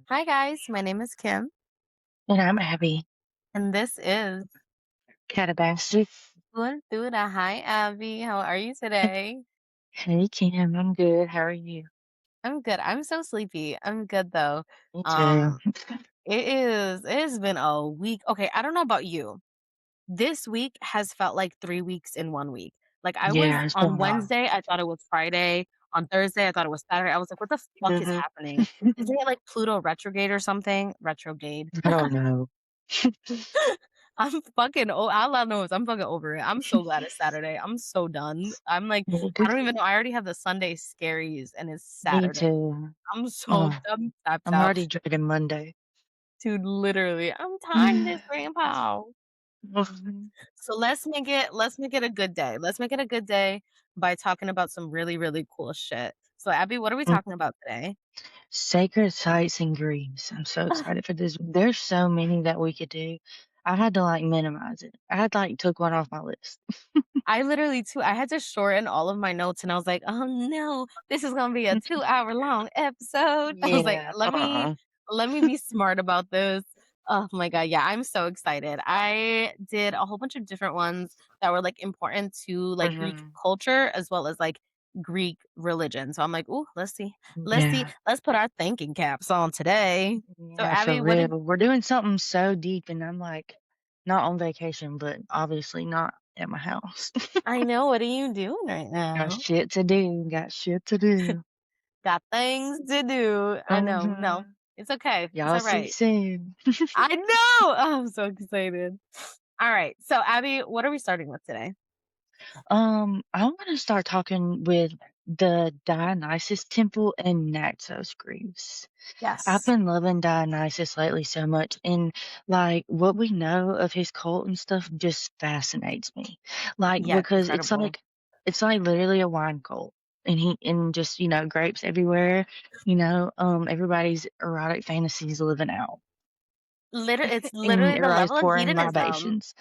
Hi guys, my name is Kim, And I'm Abby. and this is Calabasas. Cultura. Hi Abby, how are you today? Hey Kim, I'm good. How are you? I'm good. I'm so sleepy. I'm good though. Me too. Um, it has been a week. Okay, I don't know about you. This week has felt like 3 weeks in 1 week. Like I was Yeah, it's been on long. Wednesday, I thought it was Friday. On Thursday, I thought it was Saturday. I was like, what the fuck is hmm happening? Is it like Pluto retrograde or something? Retrograde. I don't know. I'm fucking all I know is I'm fucking over it. I'm so glad it's Saturday. I'm so done. I'm like, I don't even know. I already have the Sunday scaries and it's Me Saturday. too. I'm so Oh, done tapped I'm out. already dreading Monday. Dude, literally. I'm tired of this grandpa. Mhm. So let's make it a good day. Let's make it a good day by talking about some really, really cool shit. So Abby, what are we talking about today? Sacred sites and Greece. I'm so excited for this. There's so many that we could do. I had to minimize it. I had took one off my list. I literally too, I had to shorten all of my notes and I was like, "Oh no, this is gonna be a 2 hour long episode." I was like, Yeah. Let me be smart about this." Oh my god, yeah, I'm so excited. I did a whole bunch of different ones that were like important to like Greek hmm culture as well as like Greek religion. So I'm like, "Ooh, let's see. Let's see. Yeah. Let's put our thinking caps on today." So Yeah, for Abby, what real. did We're doing something so deep, and I'm not on vacation, but obviously not at my house. I know what are you doing right Got now? shit to do. Got shit to do. Got things to do. I know. No, Uh-huh. it's okay. It's Y'all all see right. soon. I know. Oh, I'm so excited. All right. So, Abby, what are we starting with today? I want to start talking with the Dionysus Temple in Naxos, Greece. I've Yes. been loving Dionysus lately so much, and what we know of his cult and stuff just fascinates me. Yeah, it's Because incredible. it's like literally a wine cult, and just grapes everywhere. Everybody's erotic fantasies living out, It's and literally the everybody's level of pouring hedonism. libations.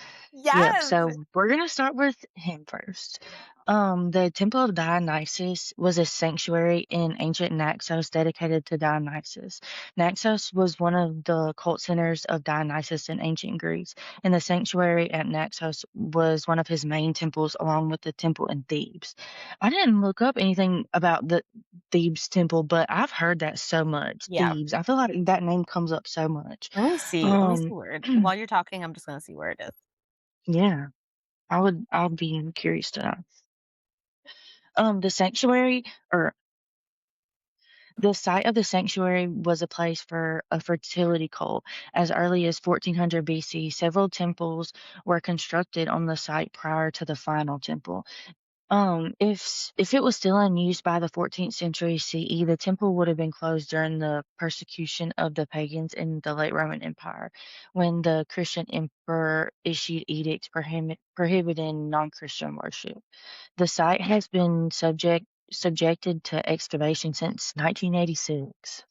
Yep, Yes. so we're gonna start with him first. The Temple of Dionysus was a sanctuary in ancient Naxos dedicated to Dionysus. Naxos was one of the cult centers of Dionysus in ancient Greece, and the sanctuary at Naxos was one of his main temples, along with the temple in Thebes. I didn't look up anything about the Thebes temple, but I've heard that so much. Yeah. Thebes. I feel like that name comes up so much. Let me see. Let me see Um, where it. While you're talking, I'm just gonna see where it is. yeah. I'll be curious to know. The sanctuary or the site of the sanctuary was a place for a fertility cult. As early as 1400 BC, several temples were constructed on the site prior to the final temple. If it was still in use by the 14th century CE, the temple would have been closed during the persecution of the pagans in the late Roman Empire, when the Christian emperor issued edicts prohibiting non-Christian worship. The site has been subjected to excavation since 1986.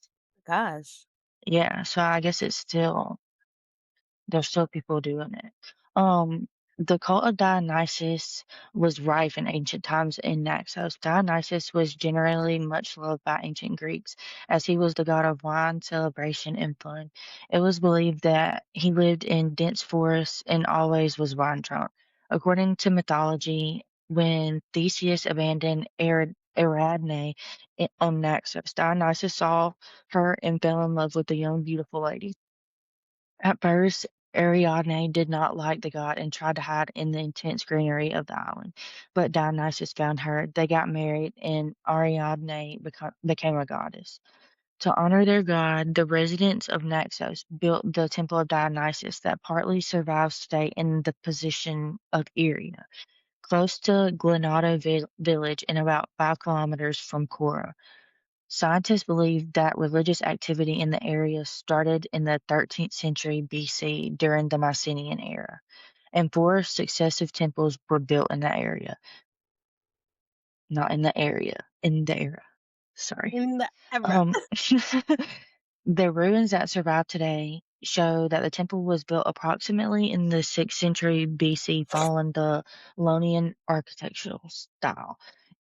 Gosh. Yeah, so I guess there's still people doing it. Um, the cult of Dionysus was rife in ancient times in Naxos. Dionysus was generally much loved by ancient Greeks, as he was the god of wine, celebration, and fun. It was believed that he lived in dense forests and always was wine drunk. According to mythology, when Theseus abandoned Ariadne on Naxos, Dionysus saw her and fell in love with the young, beautiful lady. At first, Ariadne did not like the god and tried to hide in the intense greenery of the island, but Dionysus found her. They got married, and Ariadne became a goddess. To honor their god, the residents of Naxos built the Temple of Dionysus that partly survives today in the position of Iria, close to Glenada village and about 5 kilometers from Kora. Scientists believe that religious activity in the area started in the 13th century BC during the Mycenaean era, and four successive temples were built in that area. Not in the area, in the era. Sorry. In the ever. Um, the ruins that survive today show that the temple was built approximately in the 6th century BC following the Ionian architectural style.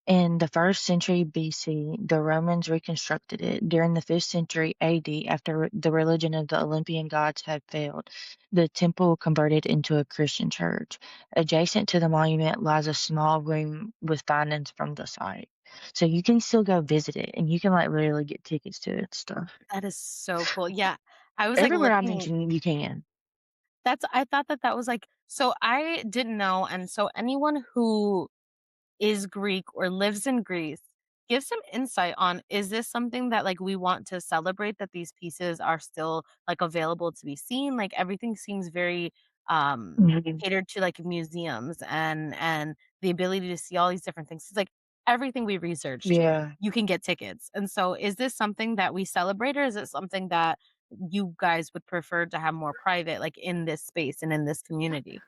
In the 1st century BC, the Romans reconstructed it. During the 5th century AD, after the religion of the Olympian gods had failed, the temple converted into a Christian church. Adjacent to the monument lies a small room with findings from the site. So you can still go visit it, and you can, like, literally get tickets to it and stuff. That is so cool. Yeah. I was, like, Everywhere I looking. mentioned, you can. I thought that that was, like, so I didn't know, and so anyone who is Greek or lives in Greece, give some insight on, is this something that, like, we want to celebrate, that these pieces are still, like, available to be seen? Like, everything seems very Mhm. catered to, like, museums and the ability to see all these different things. It's like everything we researched, Yeah. you can get tickets. And so is this something that we celebrate, or is it something that you guys would prefer to have more private, like, in this space and in this community?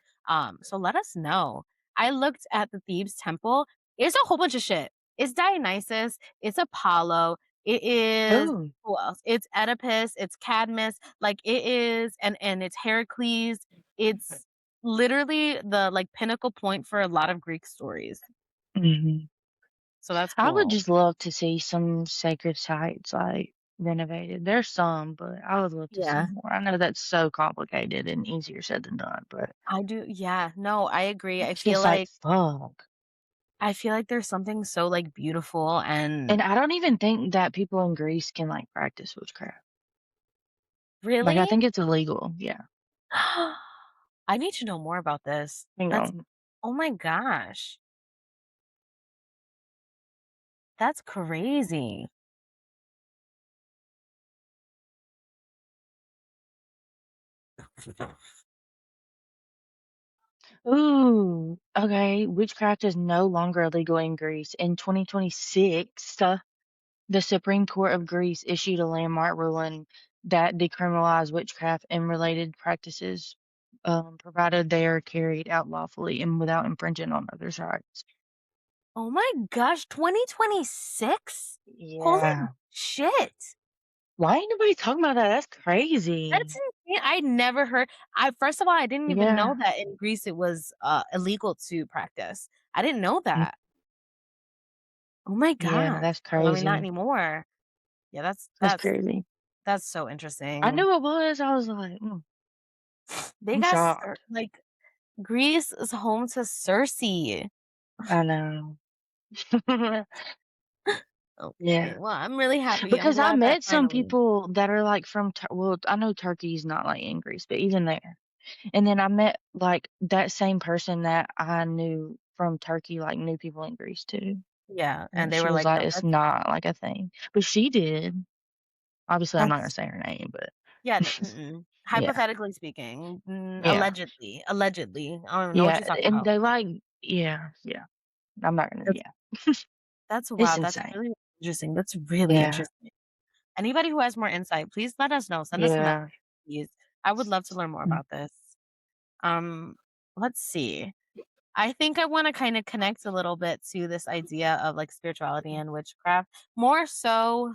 So let us know. I looked at the Thebes temple. It's a whole bunch of shit. It's Dionysus, it's Apollo, it is Oh. who else? It's Oedipus, it's Cadmus, like, it is, and it's Heracles. It's literally the, like, pinnacle point for a lot of Greek stories. Mhm. So that's I would cool. just love to see some sacred sites, like, renovated. There's some, but I would love to see Yeah, more. I know that's so complicated and easier said than done, but I do, yeah, no, I agree. it's just like, fuck. I feel like there's something so, like, beautiful And and I don't even think that people in Greece can, like, practice witchcraft. Like, I really? think it's illegal. Yeah. I need to know more about this. Hang That's on. Oh my gosh. That's crazy. Ooh, okay. Witchcraft is no longer illegal in Greece. In 2026, the Supreme Court of Greece issued a landmark ruling that decriminalized witchcraft and related practices, provided they are carried out lawfully and without infringing on others' rights. Oh my gosh, 2026? Holy Yeah. shit. Why ain't nobody talking about that? That's That's crazy. insane. I never heard. I First of all, I didn't even Yeah. know that in Greece it was, illegal to practice. I didn't know Mm, that. Oh my yeah, gosh. that's Well, I mean, not crazy. anymore. Yeah, That's crazy. that's so I interesting. knew it was. I was like, They I'm got shocked. like, Greece is home to Circe. I know. Okay, Yeah. well, I'm really happy. I'm Because I glad that met some finally. people that are, like, from well, I know Turkey's not, like, in Greece, but even there. And then I met, like, that same person that I knew from Turkey, like, knew people in Greece too. Yeah, and And they she were was like, like, "No, "It's that's not, like, a thing." But she did. Obviously, I'm not gonna that's." say her name, but Yeah, mm-mm. yeah. Hypothetically speaking, Yeah. allegedly. I don't even know what Yeah, you're talking and about. they, like yeah, yeah. I'm not gonna That's yeah. that's It's wow, that's insane. really interesting. That's really Yeah. interesting. Anybody who has more insight, please let us know. Send us a message, Yeah. please. I would love to learn more Mm. about this. Um, let's see. I think I want to kind of connect a little bit to this idea of, like, spirituality and witchcraft, more so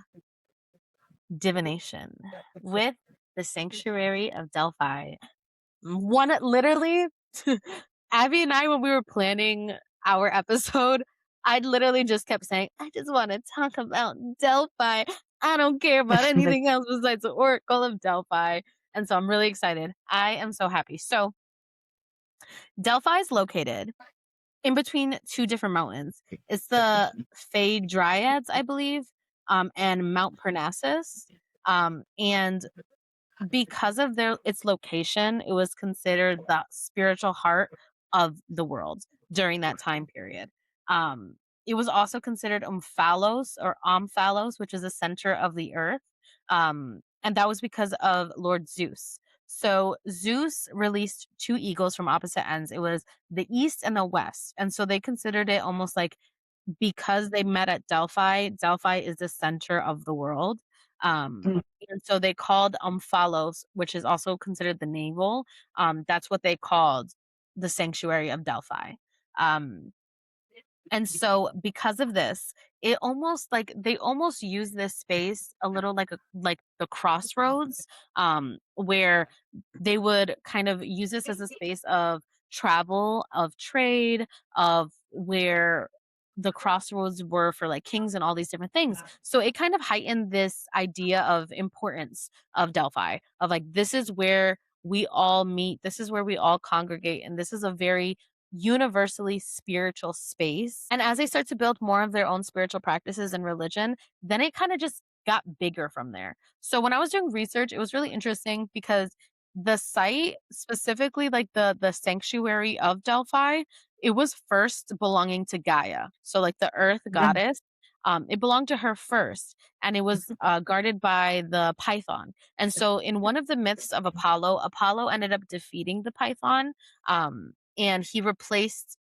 divination, with the sanctuary of Delphi. One literally, Abby and I, when we were planning our episode, I literally just kept saying, "I just wanna talk about Delphi. I don't care about anything else besides the Oracle of Delphi." And so I'm really excited. I am so happy. So, Delphi is located in between 2 different mountains. It's the Phaedriads, I believe, and Mount Parnassus. And because of its location, it was considered the spiritual heart of the world during that time period. Um, it was also considered Omphalos, which is the center of the earth. And that was because of Lord Zeus. So Zeus released 2 eagles from opposite ends. It was the east and the west. And so they considered it almost like, because they met at Delphi, Delphi is the center of the world. Um, Mm. and so they called Omphalos, which is also considered the navel. That's what they called the sanctuary of Delphi. Um, and so because of this, it almost like they almost use this space a little like the crossroads, where they would kind of use this as a space of travel, of trade, of where the crossroads were for like kings and all these different things. So it kind of heightened this idea of importance of Delphi, of like, this is where we all meet, this is where we all congregate, and this is a very universally spiritual space. And as they start to build more of their own spiritual practices and religion, then it kind of just got bigger from there. So when I was doing research, it was really interesting because the site, specifically like the sanctuary of Delphi, it was first belonging to Gaia. So like the earth goddess, it belonged to her first, and it was guarded by the python. And so in one of the myths of Apollo, Apollo ended up defeating the python, and he replaced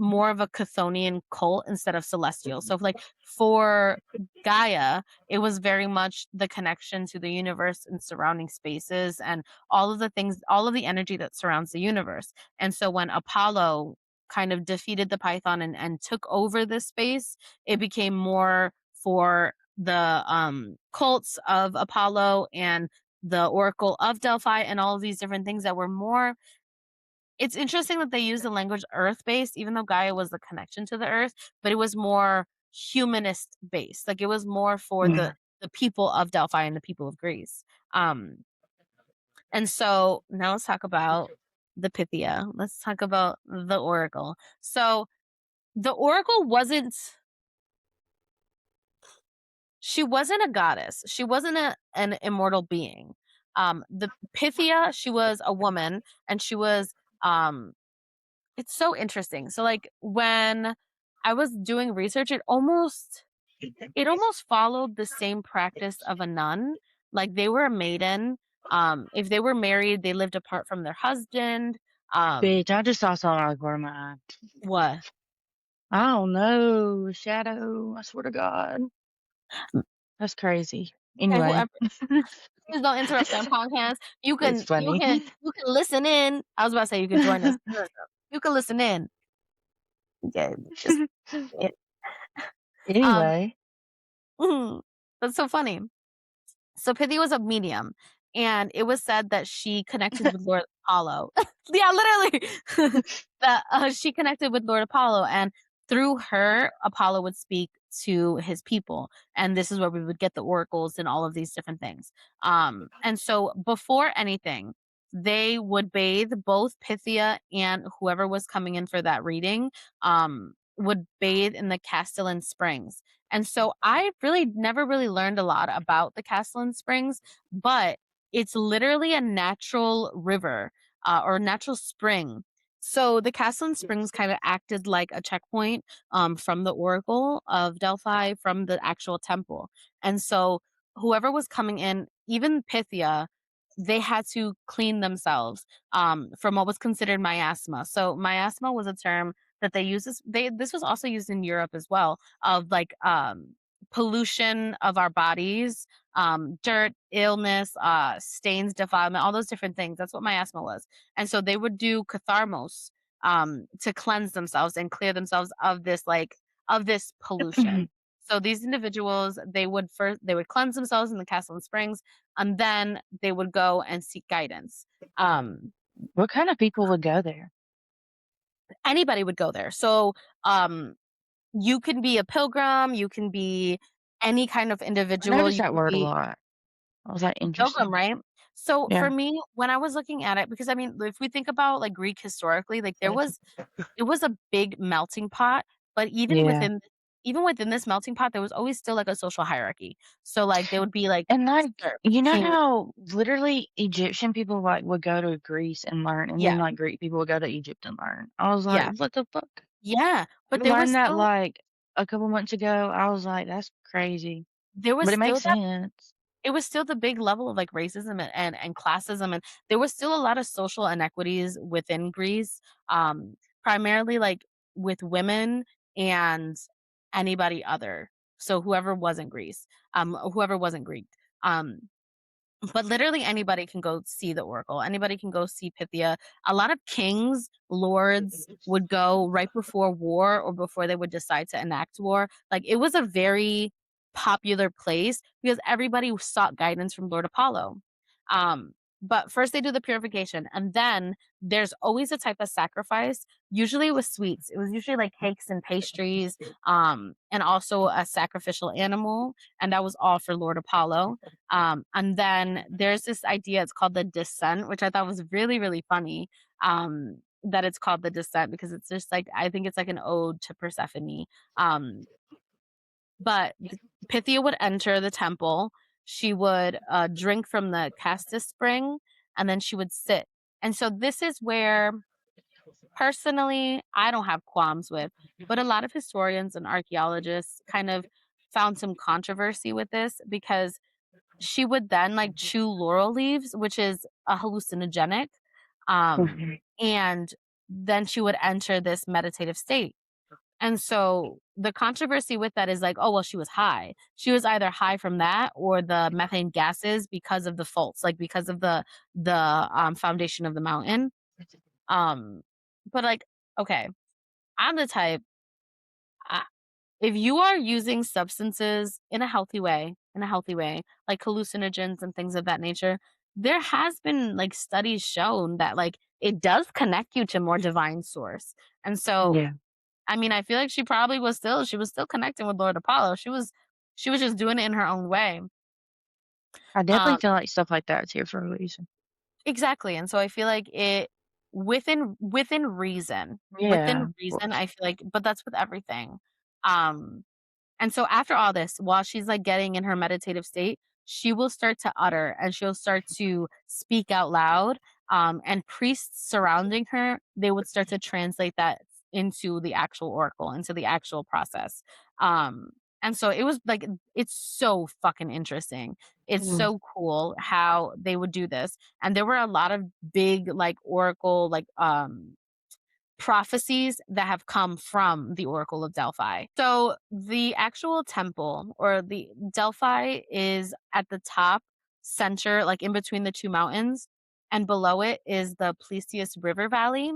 more of a Chthonian cult instead of celestial. So like for Gaia, it was very much the connection to the universe and surrounding spaces and all of the things, all of the energy that surrounds the universe. And so when Apollo kind of defeated the Python and took over this space, it became more for the cults of Apollo and the Oracle of Delphi and all of these different things that were more. It's interesting that they use the language earth-based, even though Gaia was the connection to the earth, but it was more humanist-based. Like, it was more for Yeah. the people of Delphi and the people of Greece. Um, and so now let's talk about the Pythia. Let's talk about the Oracle. So the Oracle wasn't she wasn't a goddess. She wasn't an immortal being. The Pythia, she was a woman, and she was um it's so interesting. So like when I was doing research, it almost followed the same practice of a nun. Like they were a maiden. If they were married, they lived apart from their husband. Um, Bitch, I just saw something out of the corner of my eye. what? I don't know. A shadow. I swear to God. That's crazy. Okay, Anyway, whoever. Please don't interrupt our podcast. You it's can you funny. can you can listen in. I was about to say you can join us. No, no, no. You can listen in. Yeah, just yeah. Um, Anyway, that's so funny. So Pithy was a medium, and it was said that she connected with Lord Apollo. Yeah, literally. That she connected with Lord Apollo, and through her, Apollo would speak to his people, and this is where we would get the oracles and all of these different things. And so before anything, they would bathe both Pythia and whoever was coming in for that reading. Would bathe in the Castellan Springs, and so I really never really learned a lot about the Castellan Springs, but it's literally a natural river or natural spring. So the Castellan Springs kind of acted like a checkpoint from the Oracle of Delphi, from the actual temple. And so whoever was coming in, even Pythia, they had to clean themselves from what was considered miasma. So miasma was a term that they used. This was also used in Europe as well, of like pollution of our bodies, dirt, illness, stains, defilement, all those different things. That's what miasma was. And so they would do catharmos to cleanse themselves and clear themselves of this of this pollution. So these individuals, they would cleanse themselves in the Castellan Springs, and then they would go and seek guidance. Um, what kind of people would go there? Anybody would go there. So um, you can be a pilgrim, you can be any kind of I individual, noticed you that can word a be lot. I was like, pilgrim, interesting. right? So for Yeah. me, when I was looking at it, because I mean, if we think about like Greek historically, like it was a big melting pot, but Yeah. even within this melting pot, there was always still like a social hierarchy. So like there would be like And like, serfs, you know king, how literally Egyptian people like would go to Greece and learn, and then yeah, like Greek people would go to Egypt and learn. I was like, yeah, what the fuck? yeah. I But learned that like a couple months ago. I was like, that's crazy, there was but it makes still that sense. it was still the big level of like racism and classism, and there was still a lot of social inequities within Greece, primarily like with women and anybody other. So whoever wasn't Greece, whoever wasn't Greek. Um, but literally anybody can go see the oracle. Anybody can go see Pythia. A lot of kings, lords would go right before war or before they would decide to enact war. Like it was a very popular place because everybody sought guidance from Lord Apollo. Um, But first they do the purification, and then there's always a type of sacrifice, usually with sweets. It was usually like cakes and pastries, and also a sacrificial animal, and that was all for Lord Apollo. And then there's this idea, it's called the descent, which I thought was really, really funny. That it's called the descent because it's just like I think it's like an ode to Persephone. Um, but Pythia would enter the temple. She would drink from the Castus spring, and then she would sit. And so this is where, personally, I don't have qualms with, but a lot of historians and archaeologists kind of found some controversy with this because she would then like chew laurel leaves, which is a hallucinogenic, um, Mhm. and then she would enter this meditative state. And so the controversy with that is like, oh, well, she was high. She was either high from that or the methane gases because of the faults, like because of the foundation of the mountain. Um, but like, okay, I'm the type. I, if you are using substances in a healthy way, like hallucinogens and things of that nature, there has been like studies shown that like it does connect you to more divine source. And so Yeah. I mean, I feel like she was still connecting with Lord Apollo. She was just doing it in her own way. I definitely Um, feel like stuff like that's here for a reason. exactly. And so I feel like it within reason. Yeah, Within of reason, course. I feel like but that's with everything. Um And so after all this, while she's like getting in her meditative state, she will start to utter and she'll start to speak out loud. And priests surrounding her, they would start to translate that into the actual oracle, into the actual process. Um, and so it was like, it's so fucking interesting. It's Mm. so cool how they would do this. And there were a lot of big, like, oracle, like, prophecies that have come from the Oracle of Delphi. So the actual temple or the Delphi is at the top center, like in between the two mountains, and below it is the Plesius River Valley.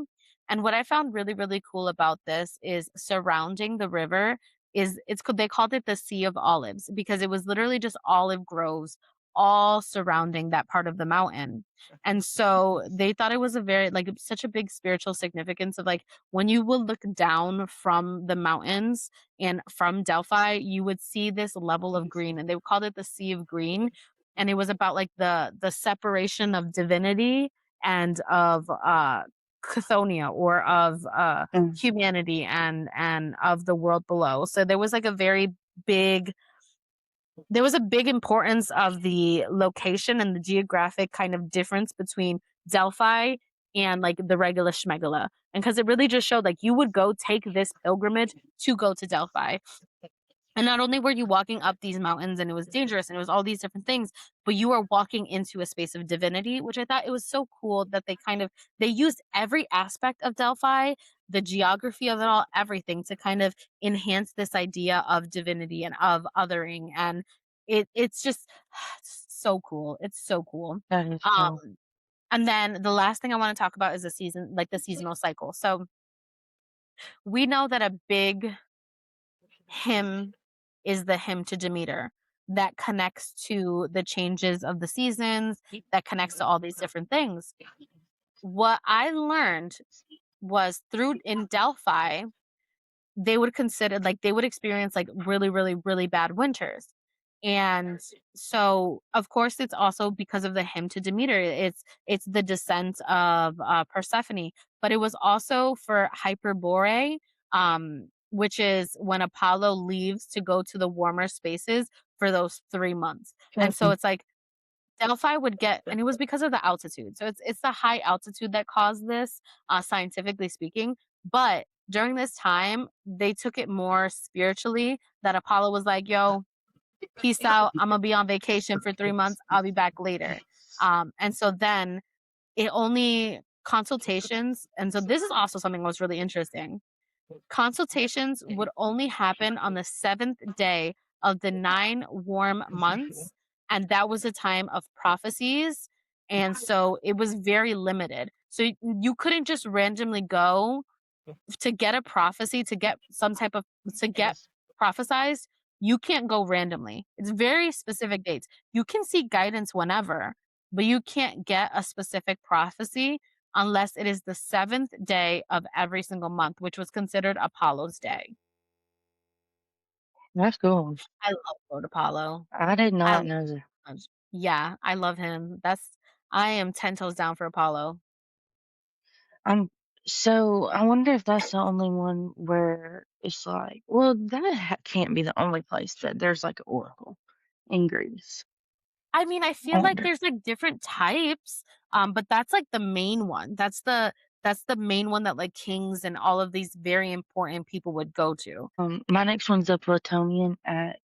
And what I found really, really cool about this is surrounding the river is they called it the Sea of Olives because it was literally just olive groves all surrounding that part of the mountain. And so they thought it was a very like such a big spiritual significance of like when you would look down from the mountains and from Delphi, you would see this level of green and they called it the Sea of Green. And it was about like the separation of divinity and of Chthonia or of Mm. humanity and of the world below. So there was like a very big there was a big importance of the location and the geographic kind of difference between Delphi and like the regular Schmegala. And because it really just showed like you would go take this pilgrimage to go to Delphi. And not only were you walking up these mountains and it was dangerous and it was all these different things, but you are walking into a space of divinity, which I thought it was so cool that they used every aspect of Delphi, the geography of it all, everything to kind of enhance this idea of divinity and of othering. And it's just it's so cool. It's so cool. That is cool. Um, and then the last thing I want to talk about is the seasonal cycle. So we know that a big hymn is the hymn to Demeter that connects to the changes of the seasons, that connects to all these different things. What I learned was through in Delphi, they would consider like they would experience like really, really, really bad winters. And so of course it's also because of the hymn to Demeter. It's the descent of Persephone, but it was also for Hyperbore, which is when Apollo leaves to go to the warmer spaces for those 3 months. And so Mhm. it's like Delphi would get and it was because of the altitude. So it's the high altitude that caused this, scientifically speaking. But during this time, they took it more spiritually that Apollo was like, "Yo, peace out. I'm gonna be on vacation for 3 months. I'll be back later." And so then it only consultations, and so this is also something that was really interesting. Consultations would only happen on the seventh day of the 9 warm months, and that was a time of prophecies, and so it was very limited. So you couldn't just randomly go to get a prophecy, to get some type of to get prophesized, you can't go randomly. It's very specific dates. You can seek guidance whenever, but you can't get a specific prophecy unless it is the seventh day of every single month, which was considered Apollo's day. That's cool. I love Lord Apollo. I did I not love know him that. so much. Yeah, I love him. I am 10 toes down for Apollo. I'm so I wonder if that's the only one where it's like, well, that can't be the only place that there's like an oracle in Greece. I mean, I I feel like wonder. there's, like, different types, but that's, like, the main one. That's the main one that, like, kings and all of these very important people would go to. My next one's the Plutonian at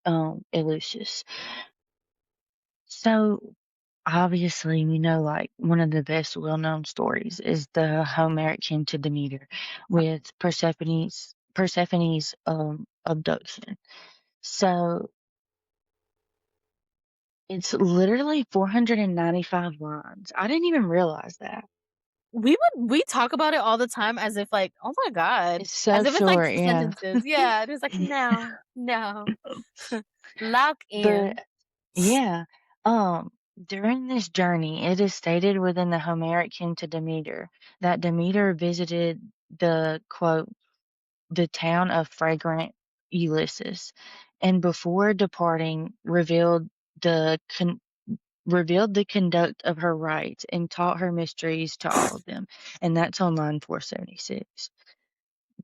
Eleusis. So obviously, we know like one of the best well-known stories is the Homeric hymn to Demeter with Persephone's abduction. So it's literally 495 lines. I didn't even realize that. We talk about it all the time as if, like, "Oh my god," It's as so if it's, like, short, yeah. sentences. Yeah, it is like, "No, no, lock in." But yeah, um, during this journey, it is stated within the Homeric hymn to Demeter that Demeter visited the quote the town of fragrant Ulysses, and before departing the con- revealed the conduct of her rites and taught her mysteries to all of them. And that's on line 476.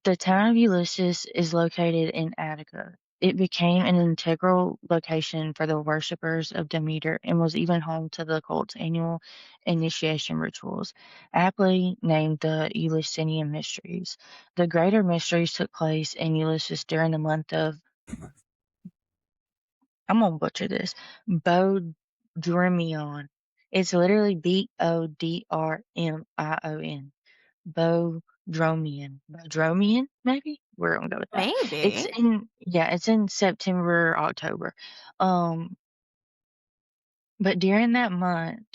The town of Ulysses is located in Attica. It became an integral location for the worshippers of Demeter and was even home to the cult's annual initiation rituals, aptly named the Eleusinian Mysteries. The greater mysteries took place in Ulysses during the month of, I'm gonna butcher this, Bodrimion. It's literally Bodrmion. Bodromian, maybe? We're gonna go with that. Maybe. It's in September, October. Um, but during that month,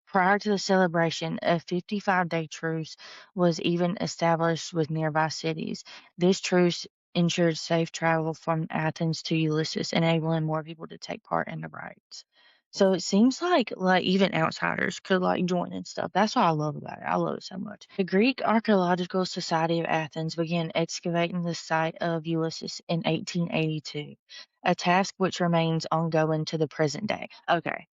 prior to the celebration, a 55-day truce was even established with nearby cities. This truce ensured safe travel from Athens to Ulysses, enabling more people to take part in the rites. So it seems like even outsiders could like join and stuff. That's what I love about it. I love it so much. The Greek Archaeological Society of Athens began excavating the site of Ulysses in 1882, a task which remains ongoing to the present day. Okay,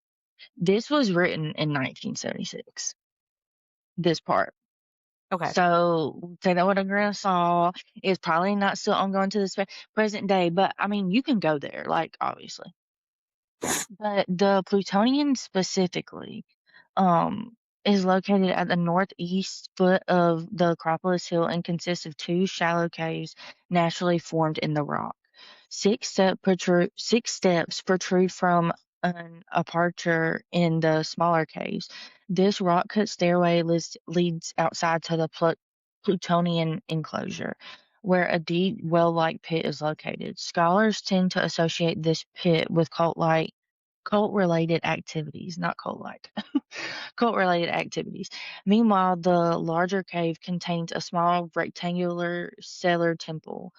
this was written in 1976, this part. Okay. So take that with a grain of salt. It's probably not still ongoing to this present day, but I mean, you can go there, like, obviously. But the Plutonian specifically is located at the northeast foot of the Acropolis Hill and consists of two shallow caves naturally formed in the rock. Six steps protrude from an aperture in the smaller caves. This rock-cut stairway leads outside to the Plutonian enclosure, where a deep well-like pit is located. Scholars tend to associate this pit with cult-related activities, not cult-like, cult-related activities. Meanwhile, the larger cave contains a small rectangular cellar temple.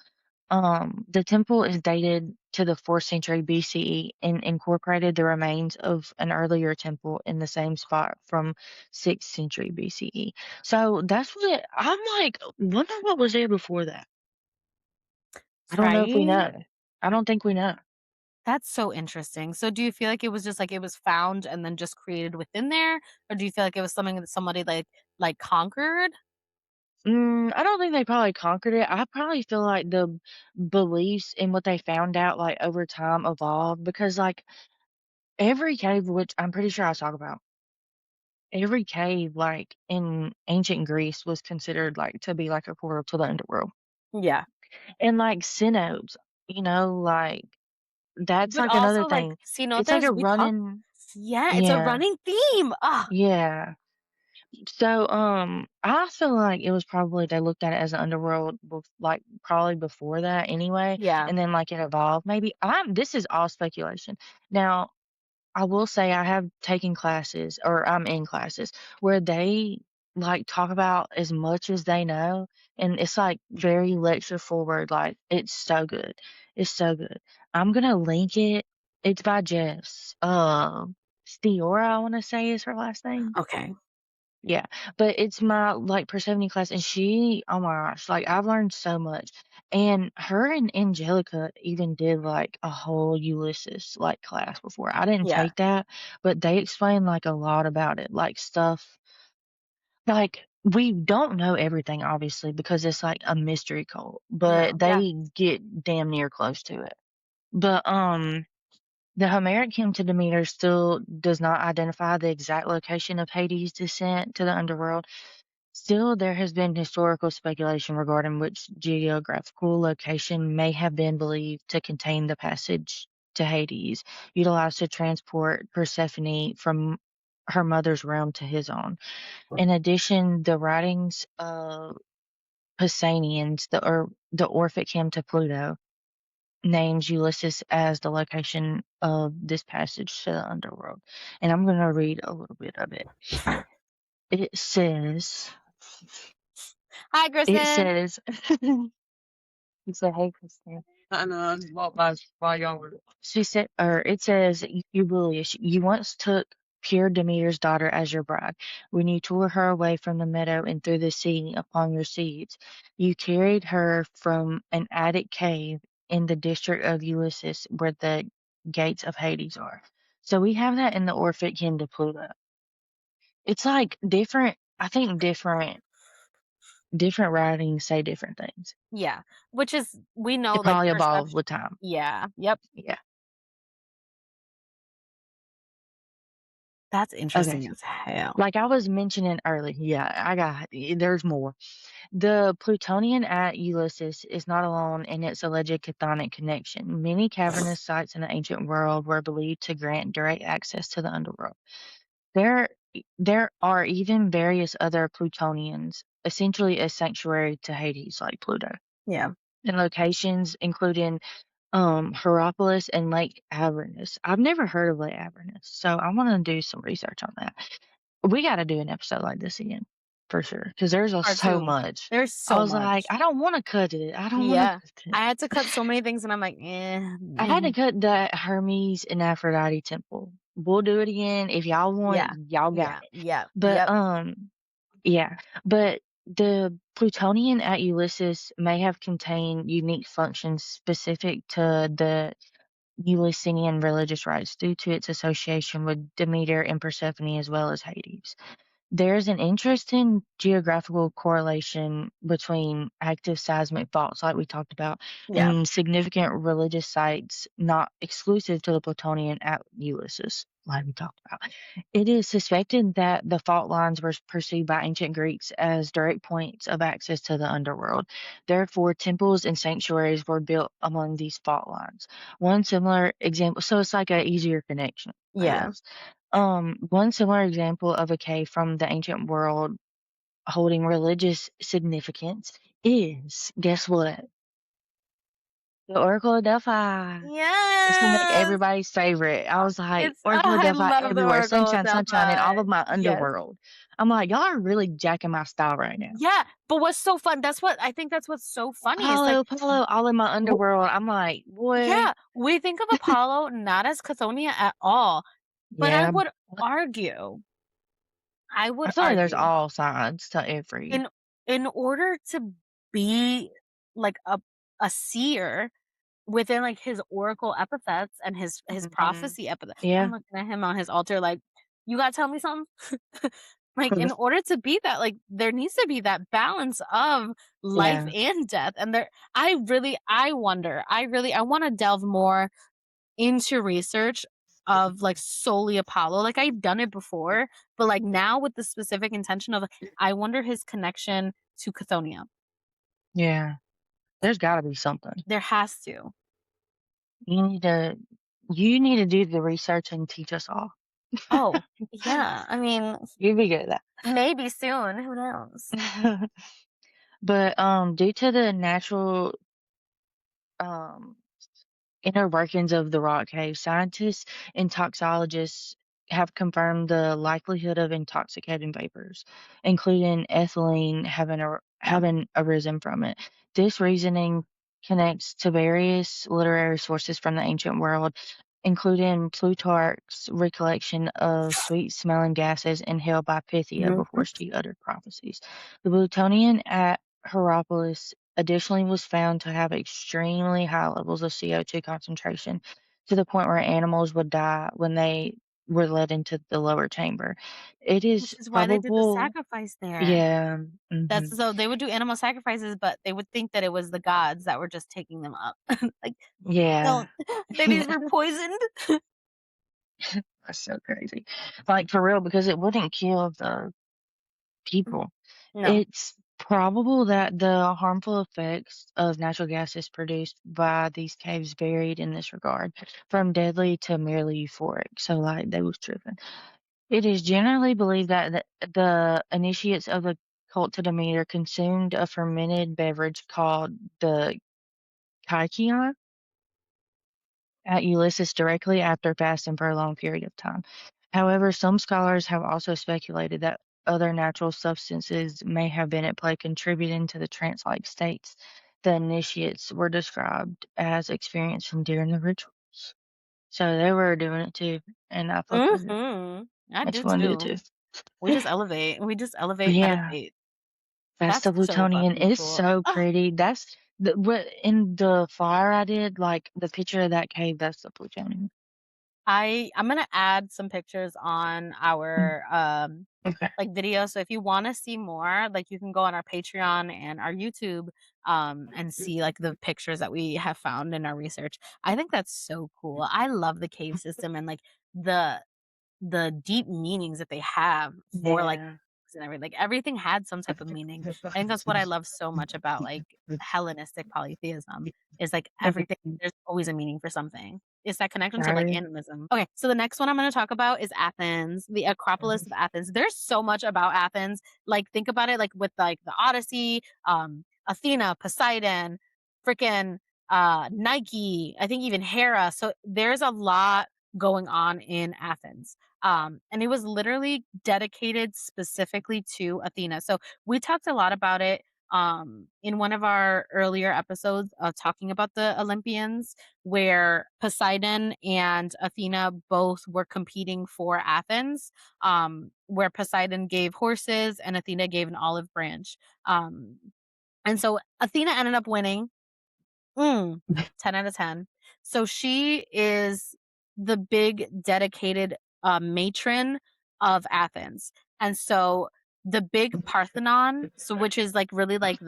The temple is dated to the 4th century BCE and incorporated the remains of an earlier temple in the same spot from 6th century BCE. So that's what I'm like, wonder what was there before that. I don't know if we Right? know. I don't think we know. That's so interesting. So do you feel like it was just, like, it was found and then just created within there? Or do you feel like it was something that somebody, like, conquered? I don't think they probably conquered it. I probably feel like the beliefs and what they found out like over time evolved because like every cave, which I'm pretty sure I talk about, every cave like in ancient Greece was considered like to be like a portal to the underworld. Yeah. And like cenotes, like that's But like another also, like, thing. It's like cenotes, a we talk running, yeah, it's a yeah, running theme. Ah, yeah. So, I feel like it was probably they looked at it as an underworld, like probably before that anyway, yeah. and then like it evolved. Maybe this is all speculation. Now, I will say I have taken classes, or I'm in classes where they like talk about as much as they know, and it's like very lecture forward. Like it's so good, it's so good. I'm gonna link it. It's by Jess. Stiora, I wanna say is her last name. Okay. Yeah, but it's my, like, Persephone class, and she oh my gosh, like, I've learned so much, and her and Angelica even did, like, a whole Ulysses, like, class before. I didn't Yeah. take that, but they explained, like, a lot about it, like, stuff like, we don't know everything, obviously, because it's, like, a mystery cult, No. but Yeah. they get damn near close to it. But, the Homeric hymn to Demeter still does not identify the exact location of Hades' descent to the underworld. Still, there has been historical speculation regarding which geographical location may have been believed to contain the passage to Hades, utilized to transport Persephone from her mother's realm to his own. In addition, the writings of Pausanias, the Orphic hymn to Pluto, names Ulysses as the location of this passage to the underworld. And I'm going to read a little bit of it. It says, Hi, it Kristen. says, he said, "Hey, Christine." I know. I just walked by while y'all were. She said, or it says, Eubulius, you once took pure Demeter's daughter as your bride. When you tore her away from the meadow and threw the sea upon your seeds, you carried her from an attic cave in the district of Ulysses, where the gates of Hades are. So we have that in the Orphic hymn to Pluto. It's like different. I think different writings say different things. Yeah. Which is we know It like probably evolves perception. with time. Yeah. Yep. Yeah. That's Okay. interesting as hell. Like I was mentioning earlier, yeah, there's more. The Plutonian at Ulysses is not alone in its alleged chthonic connection. Many cavernous sites in the ancient world were believed to grant direct access to the underworld. There, there are even various other Plutonians, essentially a sanctuary to Hades, like Pluto, Yeah. in locations including Hierapolis and Lake Avernus. I've never heard of Lake Avernus, so I want to do some research on that. We gotta do an episode like this again, for sure, because there's Part so two. much. There's I so was like, much. "I don't wanna cut it. I don't wanna Yeah. cut it." I had to cut so many things and I'm like, I had to cut the Hermes and Aphrodite temple. We'll do it again. If y'all yeah. want, y'all got Yeah. it. Yeah. But, Yep. yeah. But the Plutonian at Ulysses may have contained unique functions specific to the Eleusinian religious rites due to its association with Demeter and Persephone as well as Hades. There's an interesting geographical correlation between active seismic faults, like we talked about, Yeah. and significant religious sites not exclusive to the Plutonian at Ulysses, like we talked about. It is suspected that the fault lines were perceived by ancient Greeks as direct points of access to the underworld. Therefore, temples and sanctuaries were built among these fault lines. One similar example, so it's like an easier connection, I Yeah. guess. One similar example of a cave from the ancient world holding religious significance is, guess what? The Oracle of Delphi. It's gonna make Yes. everybody's favorite. I was like, It's Oracle of I Delphi love the everywhere, Oracle of sunshine, sunshine, and all Delphi. of my Yes. underworld. I'm like, y'all are really jacking my style right now. Yeah, but what's so fun that's what I think that's what's so funny is like Apollo, Apollo, all in my w underworld. I'm like, boy, yeah, we think of Apollo not as Chthonian at all, but yeah. argue I I would feel like there's argue all sides to every. in in order to be like a seer within like his oracle epithets and his Mhm. prophecy epithet. I'm Yeah. looking at him on his altar like, "You gotta tell me something?" Like, in order to be that, like, there needs to be that balance of life Yeah. and death, and there I wonder, I wanna delve more into research of, like, solely Apollo, like, I've done it before, but, like, now with the specific intention of, like, I wonder his connection to Chthonian. Yeah. There's gotta be something. There has to. You need to you need to do the research and teach us all. Oh, yeah, I mean, You'd be good at maybe soon, who knows? that. But, due to the natural, um, inner workings of the rock cave, scientists and toxologists have confirmed the likelihood of intoxicating vapors, including ethylene Yeah, having arisen from it. This reasoning connects to various literary sources from the ancient world, including Plutarch's recollection of sweet-smelling gases inhaled by Pythia Mhm. before she uttered prophecies. The plutonium at Hierapolis additionally was found to have extremely high levels of CO2 concentration, to the point where animals would die when they were led into the lower chamber. It is Which is why they did the probable. sacrifice there. Yeah. That's Mhm. so they would do animal sacrifices, but they would think that it was the gods that were just taking them up. Like, Yeah. don't babies were poisoned. That's so crazy. Like, for real, because it wouldn't kill the people. No. It's probable that the harmful effects of natural gases produced by these caves varied in this regard, from deadly to merely euphoric. So, like, they was tripping. It is generally believed that the initiates of the cult to Demeter consumed a fermented beverage called the kykeon at Ulysses directly after fasting for a long period of time. However, some scholars have also speculated that other natural substances may have been at play, contributing to the trance like states the initiates were described as experiencing during the rituals. So they were doing it too, and I fuck with it. Mhm. I I just do want to do it too. too. We just elevate. We just But elevate, yeah, meditate. that's That's the so plutonian. fucking It's cool. so Ah, pretty. That's the what in the flyer I did, like the picture of that cave, that's the plutonian. I'm gonna add some pictures on Mm, our okay. like video. So if you want to see more, like you can go on our Patreon and our YouTube and see like the pictures that we have found in our research. I think that's so cool. I love the cave system and like the the deep meanings that they have for like Yeah. and everything. Like everything had some type of meaning. I think that's what I love so much about like Hellenistic polytheism is like everything there's always a meaning for something. It's that connection to like Right. animism. Okay, so the next one I'm going to talk about is Athens, the Acropolis of Athens. There's so much about Athens. Like think about it like with like the Odyssey, Athena, Poseidon, freaking Nike, I think even Hera. So there's a lot going on in Athens. And it was literally dedicated specifically to Athena. So we talked a lot about it in one of our earlier episodes of talking about the Olympians, where Poseidon and Athena both were competing for Athens, where Poseidon gave horses and Athena gave an olive branch. Um, and so Athena ended up winning. 10 out of 10. So she is the big dedicated matron of Athens. And so the big Parthenon, so which is like really like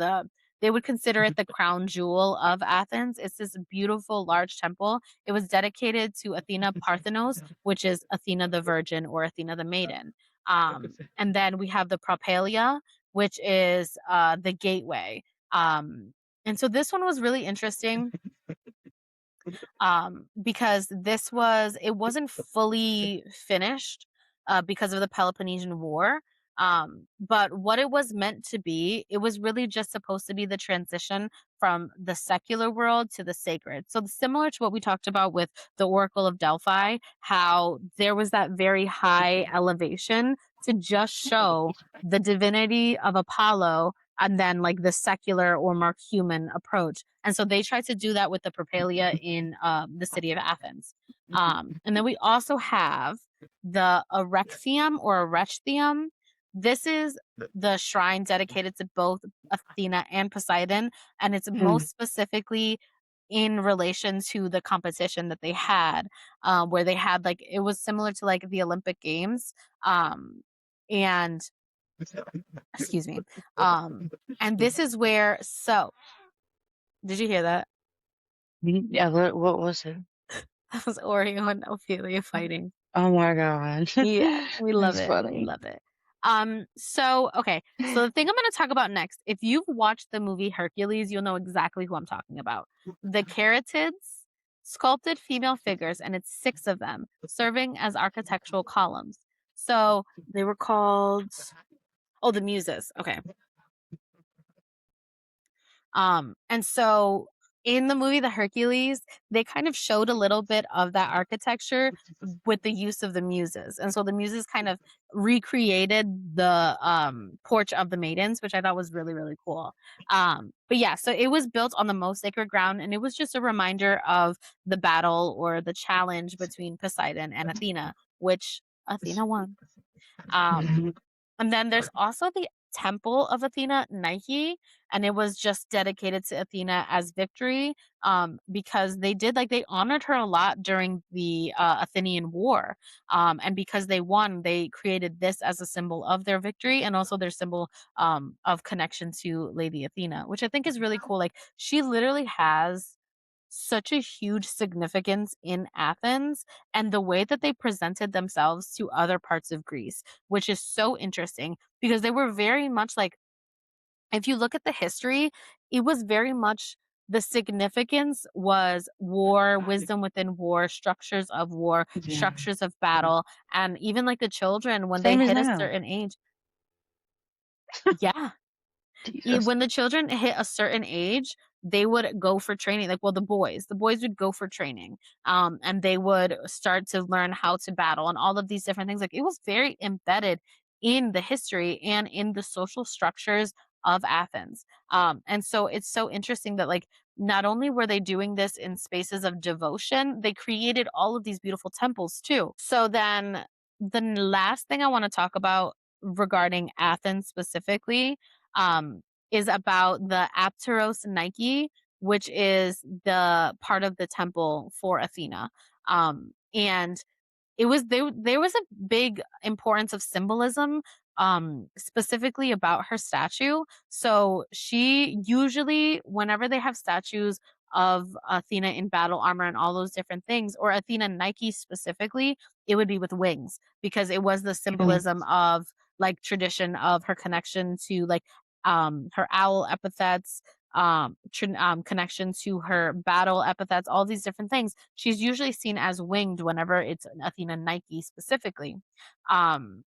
they would consider it the crown jewel of Athens. It's this beautiful large temple. It was dedicated to Athena Parthenos, which is Athena the Virgin or Athena the Maiden. And then we have the Propelia, which is the gateway. Um, and so this one was really interesting because it wasn't fully finished because of the Peloponnesian War. But what it was meant to be, it was really just supposed to be the transition from the secular world to the sacred. So similar to what we talked about with the Oracle of Delphi, how there was that very high elevation to just show the divinity of Apollo and then like the secular or more human approach. And so they tried to do that with the Propelia in the city of Athens. And then we also have the Erechtheum or Erechtheum. This is the shrine dedicated to both Athena and Poseidon, and it's Mm. most specifically in relation to the competition that they had, where they had like it was similar to like the Olympic Games, and excuse me, um, and this is where so did you hear that? Yeah, what was it? That was Oreo and Ophelia fighting. Oh my god. Yeah, we love That's it. We funny. love it. So okay. So the thing I'm gonna talk about next, if you've watched the movie Hercules, you'll know exactly who I'm talking about. The Caryatids sculpted female figures, and it's six of them, serving as architectural columns. So they were called the Muses. Okay. And so in the movie The Hercules, they kind of showed a little bit of that architecture with the use of the muses. And so the muses kind of recreated the porch of the maidens, which I thought was really, really cool. But yeah, so it was built on the most sacred ground, and it was just a reminder of the battle or the challenge between Poseidon and Athena, which Athena won. Um, and then there's also the temple of Athena, Nike, and it was just dedicated to Athena as victory, because they honored her a lot during the Athenian War, and because they won, they created this as a symbol of their victory and also their symbol of connection to Lady Athena, which I think is really cool. Like she literally has such a huge significance in Athens and the way that they presented themselves to other parts of Greece, which is so interesting because they were very much like, if you look at the history, it was very much the significance was war, wisdom within war, structures of war, Yeah. structures of battle, and even like the children when they Same as hit a now. certain age. Yeah. Jesus. When the children hit a certain age, they would go for training. Like, well, the boys would go for training, and they would start to learn how to battle and all of these different things. Like, it was very embedded in the history and in the social structures of Athens. And so it's so interesting that like not only were they doing this in spaces of devotion, they created all of these beautiful temples too. So then last thing I want to talk about regarding Athens specifically, um, is about the Apteros Nike, which is the part of the temple for Athena. And there was a big importance of symbolism, specifically about her statue. So she usually, whenever they have statues of Athena in battle armor and all those different things, or Athena Nike specifically, it would be with wings because it was the Mhm. symbolism of like tradition of her connection to like her owl epithets, connection to her battle epithets, all these different things. She's usually seen as winged whenever it's an Athena Nike specifically. Um,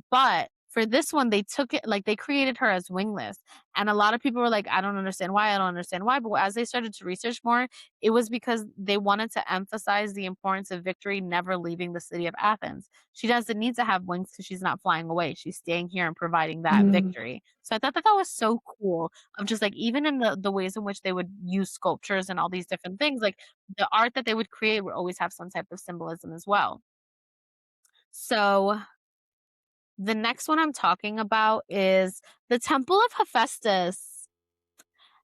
but for this one, they took it like they created her as wingless. And a lot of people were like, I don't understand why. I don't understand why. But as they started to research more, it was because they wanted to emphasize the importance of victory never leaving the city of Athens. She doesn't need to have wings because she's not flying away. She's staying here and providing that Mm. victory. So I thought that that was so cool of just like even in the ways in which they would use sculptures and all these different things, like the art that they would create would always have some type of symbolism as well. So the next one I'm talking about is the Temple of Hephaestus.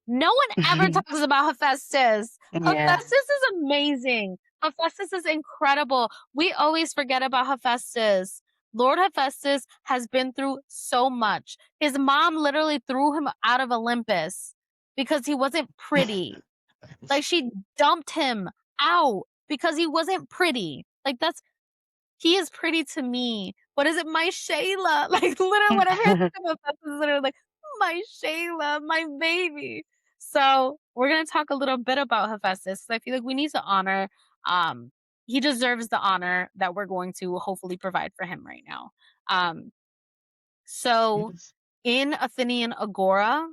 No one ever talks about Hephaestus. Yeah. Hephaestus is amazing. Hephaestus is incredible. We always forget about Hephaestus. Lord Hephaestus has been through so much. His mom literally threw him out of Olympus because he wasn't pretty. Like she dumped him out because he wasn't pretty. Like that's he is pretty to me. What is it? My Shayla. Like literally whatever I think about that is literally like my Shayla, my baby. So we're gonna talk a little bit about Hephaestus. 'Cause I feel like we need to honor um he deserves the honor that we're going to hopefully provide for him right now. Um so in Athenian Agora,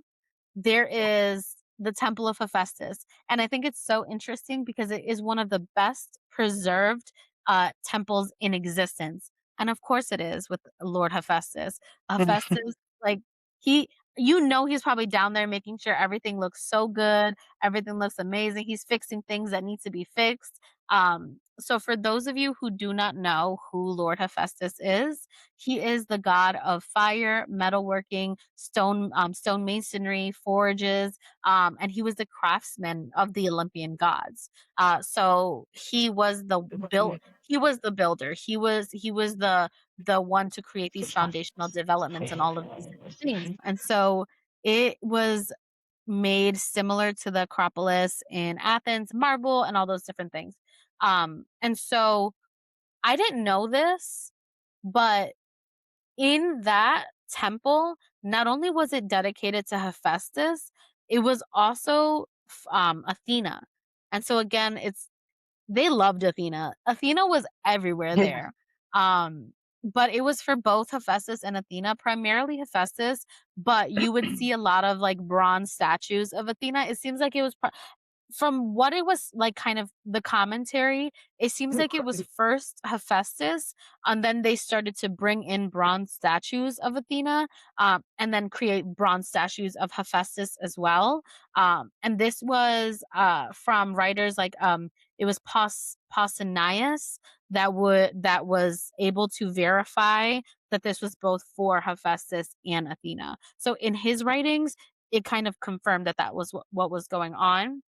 there is the Temple of Hephaestus, and I think it's so interesting because it is one of the best preserved, temples in existence, and of course it is with Lord Hephaestus. Hephaestus, like, he he's probably down there making sure everything looks so good, everything looks amazing, he's fixing things that need to be fixed. So for those of you who do not know who Lord Hephaestus is, he is the god of fire, metalworking, stone masonry, forages, and he was the craftsman of the Olympian gods. So he was the builder. He was the one to create these foundational developments and all of these different things. And so it was made similar to the Acropolis in Athens, marble and all those different things. And so I didn't know this, but in that temple, not only was it dedicated to Hephaestus, it was also Athena. And so again, it's they loved Athena. Athena was everywhere Yeah. there. But it was for both Hephaestus and Athena, primarily Hephaestus, but you would see a lot of like bronze statues of Athena. It seems like it was from what it was like, kind of the commentary, it seems like it was first Hephaestus, and then they started to bring in bronze statues of Athena, and then create bronze statues of Hephaestus as well. And this was from writers like it was Pausanias that was able to verify that this was both for Hephaestus and Athena. So in his writings, it kind of confirmed that that was what was going on.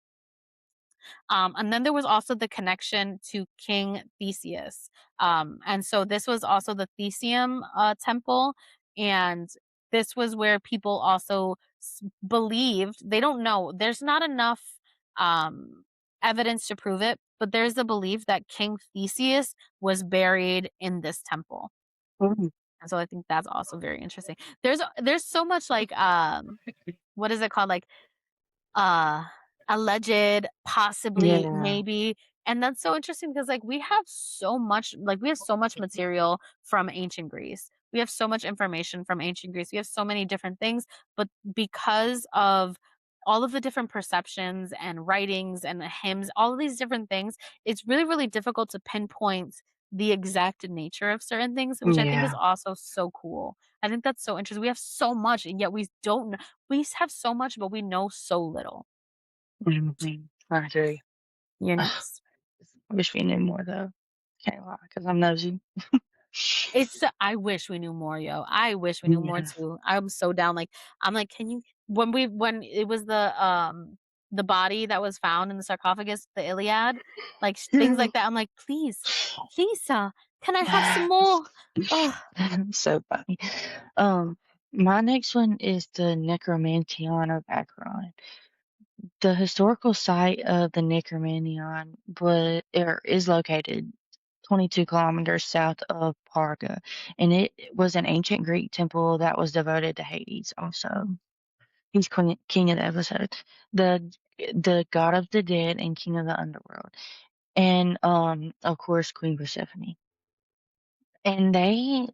And then there was also the connection to King Theseus. And so this was also the Theseum temple. And this was where people also believed, they don't know, there's not enough um, evidence to prove it, but there's a belief that King Theseus was buried in this temple. Mm, And so I think that's also very interesting. There's so much like what is it called? Like uh alleged, possibly, yeah, maybe. And that's so interesting because like we have so much material from ancient Greece. We have so much information from ancient Greece. We have so many different things, but because of all of the different perceptions and writings and the hymns, all of these different things, it's really, really difficult to pinpoint the exact nature of certain things, which I think is yeah. also so cool. I think that's so interesting. We have so much, and yet we have so much, but we know so little. Mhm. I agree. You're I next. wish we knew more though. Can't lie, because I'm nosy. I wish we knew more, yo. I wish we knew more Yeah. too. I'm so down. Like, I'm like, can you when it was the body that was found in the sarcophagus, the Iliad, like things like that. I'm like, please, can I have some more? Oh, So funny. Um, my next one is the Necromanteion of Acheron. The historical site of the Necromanteion is located 22 kilometers south of Parga, and it was an ancient Greek temple that was devoted to Hades. Also, he's king of the episode, the the god of the dead and king of the underworld, and of course Queen Persephone. And they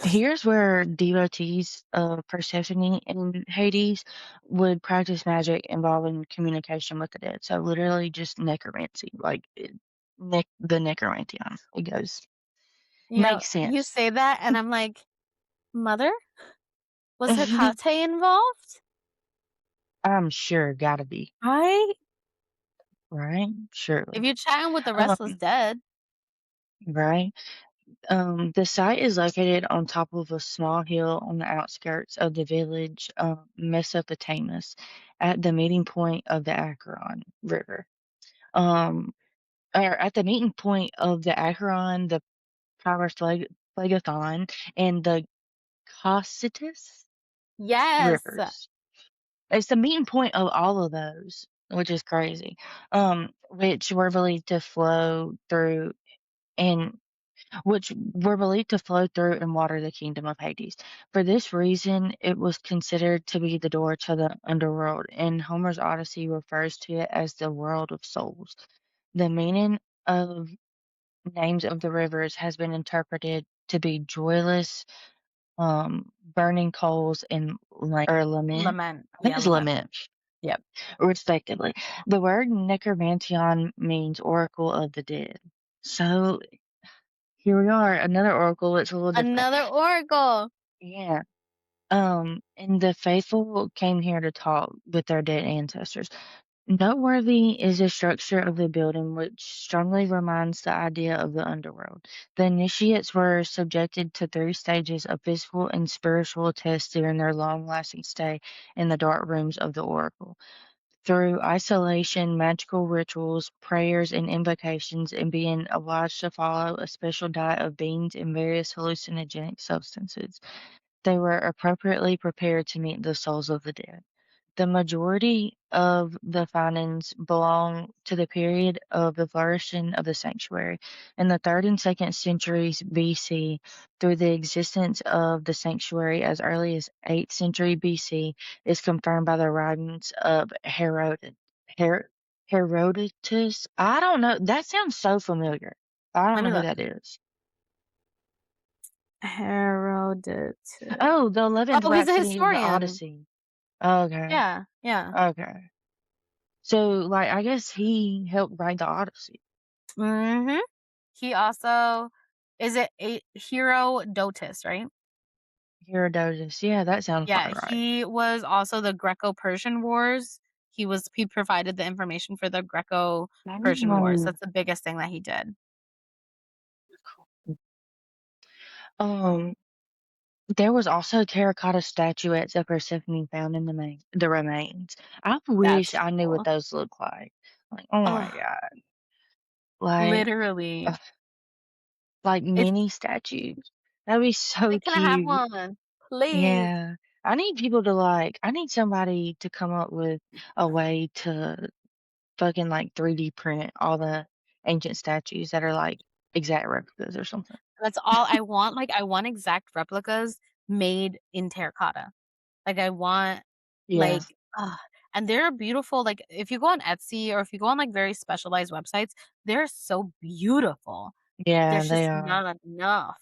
Here's where devotees of Persephone and Hades would practice magic involving communication with the dead. So literally just necromancy, the necromantian. It goes makes you sense. say that, and I'm like, mother, was Hecate involved? I'm sure, gotta be Right? right. If Surely, you're chatting with the restless um, dead, right. The site is located on top of a small hill on the outskirts of the village, Mesopotamius, at the meeting point of the Acheron River. Um, or at the meeting point of the Acheron, the Phlegathon, and the Cocytus yes. rivers. It's the meeting point of all of those, which is crazy. Which were believed to flow through and which were believed to flow through and water the kingdom of Hades. For this reason, it was considered to be the door to the underworld, and Homer's Odyssey refers to it as the world of souls. The meaning of names of the rivers has been interpreted to be joyless, burning coals, and lament. Lament. I think Yeah, it's lament. lament, Yep. respectively. The word necromantion means oracle of the dead. So here we are, another oracle. It's a little different. Another oracle. Yeah. And the faithful came here to talk with their dead ancestors. Noteworthy is the structure of the building, which strongly reminds the idea of the underworld. The initiates were subjected to 3 stages of physical and spiritual tests during their long lasting stay in the dark rooms of the oracle. Through isolation, magical rituals, prayers, and invocations, and being obliged to follow a special diet of beans and various hallucinogenic substances, they were appropriately prepared to meet the souls of the dead. The majority of the findings belong to the period of the flourishing of the sanctuary. In the 3rd and 2nd centuries BC, through the existence of the sanctuary as early as 8th century BC, is confirmed by the writings of Her- Herodotus. I don't know. That sounds so familiar. I don't Let know me who look. that is. Herodotus. Oh, the 11th Oh, he's a Rhapsody of the historian. Odyssey. Okay. Yeah, yeah. Okay. So, like, I guess he helped write the Odyssey. Mhm. He also is it a Herodotus, right? Herodotus. Yeah, that sounds Yeah, about right. he was also the Greco-Persian Wars. He provided the information for the Greco-Persian Wars. Oh. That's the biggest thing that he did. Um, there was also terracotta statuettes of Persephone found in the remains. I wish That's I knew what cool. those look like. Like, oh my Oh, god, like, literally. uh, like It's mini statues. That'd be so like, "Can I have cute. one? Please." Yeah. I need people to like. I need somebody to come up with a way to fucking like 3D print all the ancient statues that are like exact replicas or something. That's all I want, like, I want exact replicas made in terracotta. Like, I want, Yeah. like, and they're beautiful, like, if you go on Etsy or if you go on, like, very specialized websites, they're so beautiful. Yeah, There's they just are. not enough.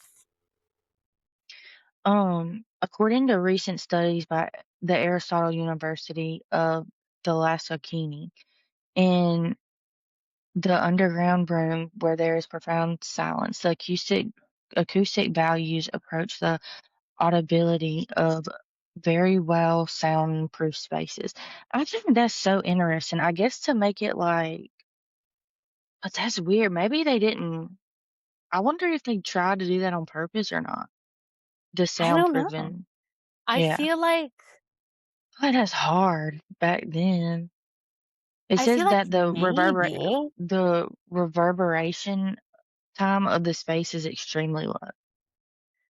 According to recent studies by the Aristotle University of Thalassocene, in the underground room where there is profound silence, the acoustic values approach the audibility of very well soundproof spaces. I think that's so interesting. I guess to make it like, but that's weird. Maybe they didn't. I wonder if they tried to do that on purpose or not. The I don't know. soundproofing. I Yeah. feel like But that's hard back then. It I says feel like that maybe. the reverberation time of the space is extremely low.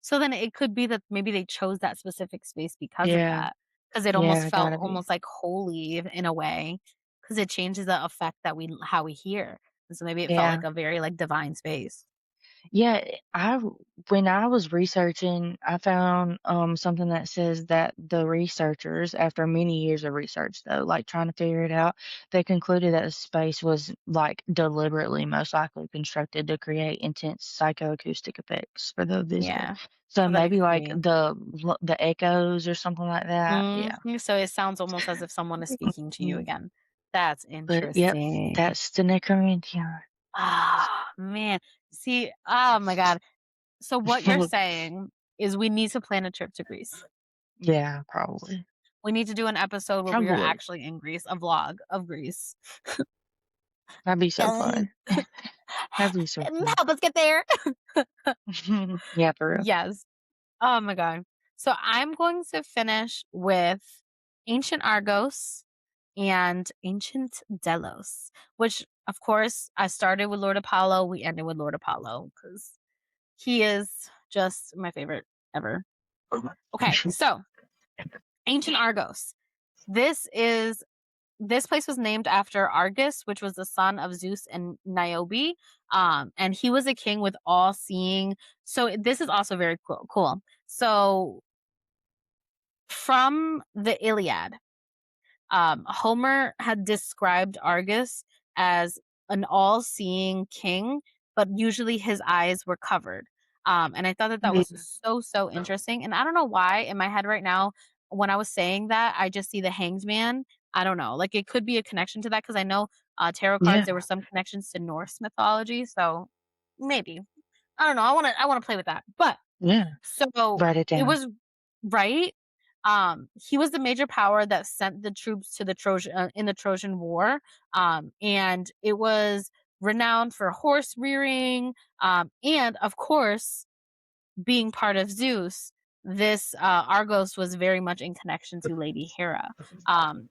So then it could be that maybe they chose that specific space because of Yeah, that, because it almost yeah, felt gotta be. almost like holy in a way, because it changes the effect that we how we hear, and so maybe it felt Yeah. like a very, like, divine space. Yeah, when I was researching, I found something that says that the researchers, after many years of research though, like trying to figure it out, they concluded that the space was like deliberately most likely constructed to create intense psychoacoustic effects for the visitor. Yeah, So so that it maybe could like be. the echoes or something like that. Yeah. So it sounds almost as if someone is speaking to you Mm. again. That's But yep, interesting. that's the Necromanteion. Ah, man. See, oh my god. So what you're saying is we need to plan a trip to Greece. Yeah, probably. We need to do an episode where we are Probably. actually in Greece, a vlog of Greece. That'd be so And fun. That'd be so fun. help us get there. Yeah, for real. Yes. Oh my god. So I'm going to finish with ancient Argos and ancient Delos, which of course I started with Lord Apollo, we ended with Lord Apollo because he is just my favorite ever. Okay, so ancient Argos. This is this place was named after Argus, which was the son of Zeus and Niobe. And he was a king with all seeing. So this is also very cool. So from the Iliad, Homer had described Argus as an all seeing king, but usually his eyes were covered. And I thought that that was so interesting. And I don't know why in my head right now, when I was saying that, I just see the hanged man. I don't know. Like it could be a connection to that because I know tarot cards, Yeah, there were some connections to Norse mythology. So maybe. I don't know. I wanna play with that. But yeah. so Write it it down. was right? He was the major power that sent the troops to the Trojan in the Trojan War, and it was renowned for horse rearing, and of course, being part of Zeus, this Argos was very much in connection to Lady Hera.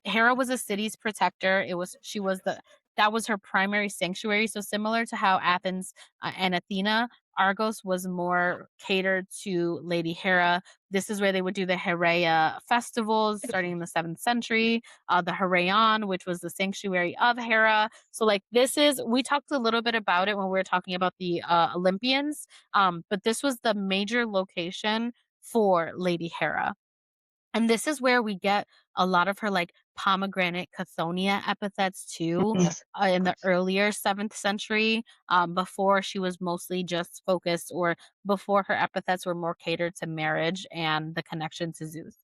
Hera was a city's protector. She was the that was her primary sanctuary. So similar to how Athens and Athena, Argos was more catered to Lady Hera. This is where they would do the Heraea festivals starting in the 7th century. The Heraion, which was the sanctuary of Hera. So like this is we talked a little bit about it when we were talking about the Olympians, but this was the major location for Lady Hera. And this is where we get a lot of her like pomegranate Cathonia epithets too, in the earlier 7th century, before she was mostly just focused or before her epithets were more catered to marriage and the connection to Zeus.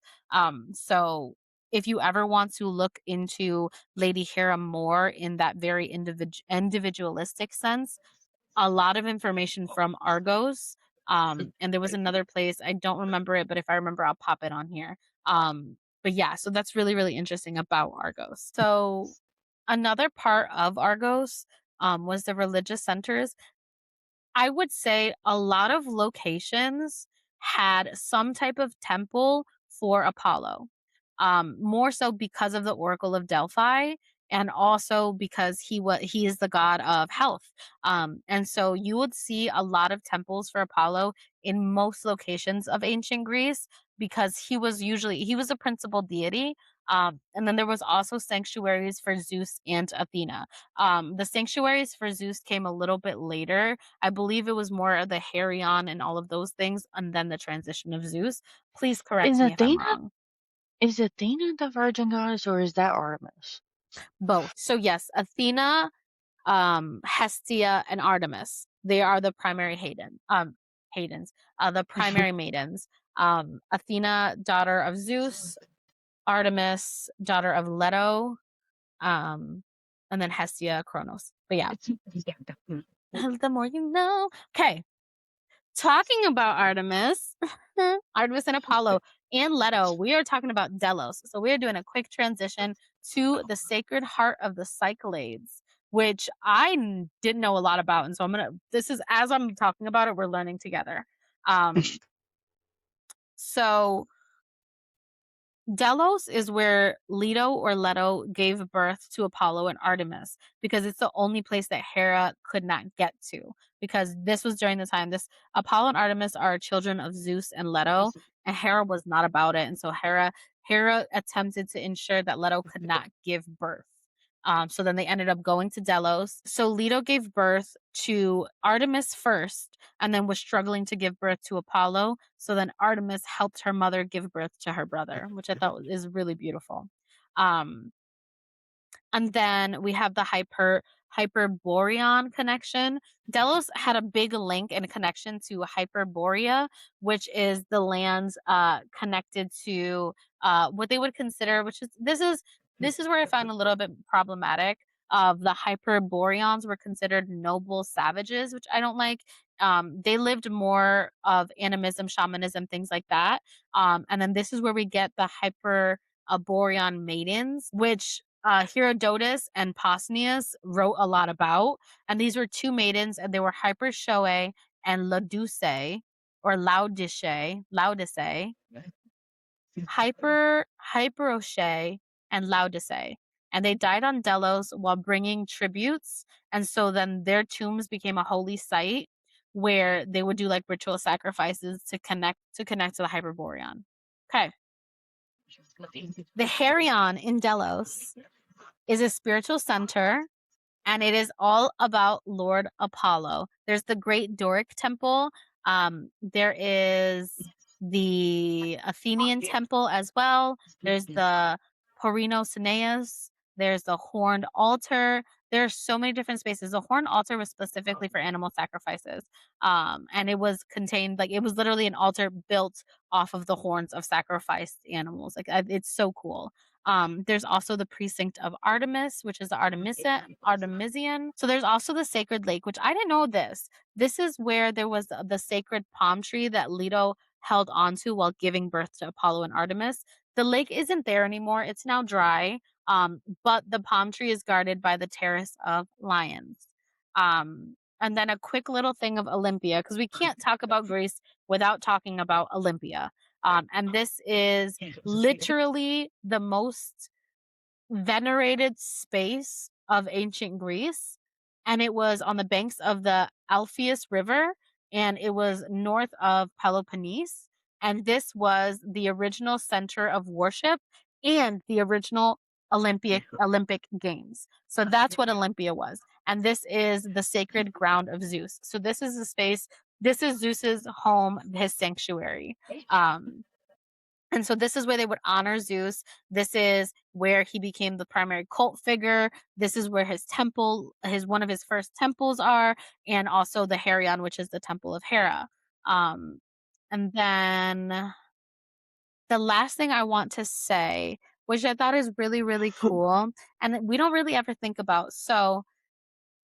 So if you ever want to look into Lady Hera more in that very individualistic sense, a lot of information from Argos. And there was another place, I don't remember it, but if I remember, I'll pop it on here. But yeah, so that's really, really interesting about Argos. So another part of Argos was the religious centers. I would say a lot of locations had some type of temple for Apollo. More so because of the Oracle of Delphi, and also because he is the god of health. And so you would see a lot of temples for Apollo in most locations of ancient Greece, because he was a principal deity. And then there was also sanctuaries for Zeus and Athena. The sanctuaries for Zeus came a little bit later. I believe it was more of the Herion and all of those things, and then the transition of Zeus. Please Is correct me if I'm Athena wrong. is Athena the virgin goddess or is that Artemis? Both. So yes, Athena, Hestia, and Artemis. They are the primary the primary maidens. Athena, daughter of Zeus, Artemis, daughter of Leto, um, and then Hestia, Kronos. But yeah, the more you know. Okay, talking about Artemis, Artemis and Apollo and Leto, we are talking about Delos. So we are doing a quick transition to the Sacred Heart of the Cyclades, which didn't know a lot about. And so this is, as I'm talking about it, we're learning together. Um, so Delos is where Leto gave birth to Apollo and Artemis, because it's the only place that Hera could not get to, because this was during the time this Apollo and Artemis are children of Zeus and Leto, and Hera was not about it. And so Hera attempted to ensure that Leto could not give birth. So then they ended up going to Delos. So Leto gave birth to Artemis first, and then was struggling to give birth to Apollo. So then Artemis helped her mother give birth to her brother, which I thought is really beautiful. Um, and then we have the Hyperborean connection. Delos had a big link and connection to Hyperborea, which is the lands connected to what they would consider, which is this is where I found a little bit problematic. Of the Hyperboreans were considered noble savages, which I don't like. They lived more of animism, shamanism, things like that. And then this is where we get the Borean maidens, which Herodotus and Pausanias wrote a lot about. And these were two maidens, and they were Hypershoe and Laodice, or Laodice, Hyperoche, and Laodice. And they died on Delos while bringing tributes. And so then their tombs became a holy site where they would do like ritual sacrifices to connect to the Hyperborean. Okay. The Herion in Delos is a spiritual center, and it is all about Lord Apollo. There's the Great Doric Temple. There is the Athenian Temple as well. There's the Porino Cineas. There's the Horned Altar. There's so many different spaces. The Horned Altar was specifically for animal sacrifices. And it was contained, like, it was literally an altar built off of the horns of sacrificed animals. Like, it's so cool. There's also the precinct of Artemis, which is the Artemisian. So there's also the sacred lake, which I didn't know this. This is where there was the sacred palm tree that Leto held onto while giving birth to Apollo and Artemis. The lake isn't there anymore. It's now dry. But the palm tree is guarded by the terrace of lions. And then a quick little thing of Olympia, because we can't talk about Greece without talking about Olympia. And this is literally the most venerated space of ancient Greece. And it was on the banks of the Alpheus River, and it was north of Peloponnese. And this was the original center of worship and the original Olympic Games. So that's what Olympia was. And this is the sacred ground of Zeus. So this is the space, this is Zeus's home, his sanctuary. And so this is where they would honor Zeus. This is where he became the primary cult figure. This is where his temple, one of his first temples are, and also the Herion, which is the temple of Hera. And then the last thing I want to say which I thought is really, really cool. And we don't really ever think about. So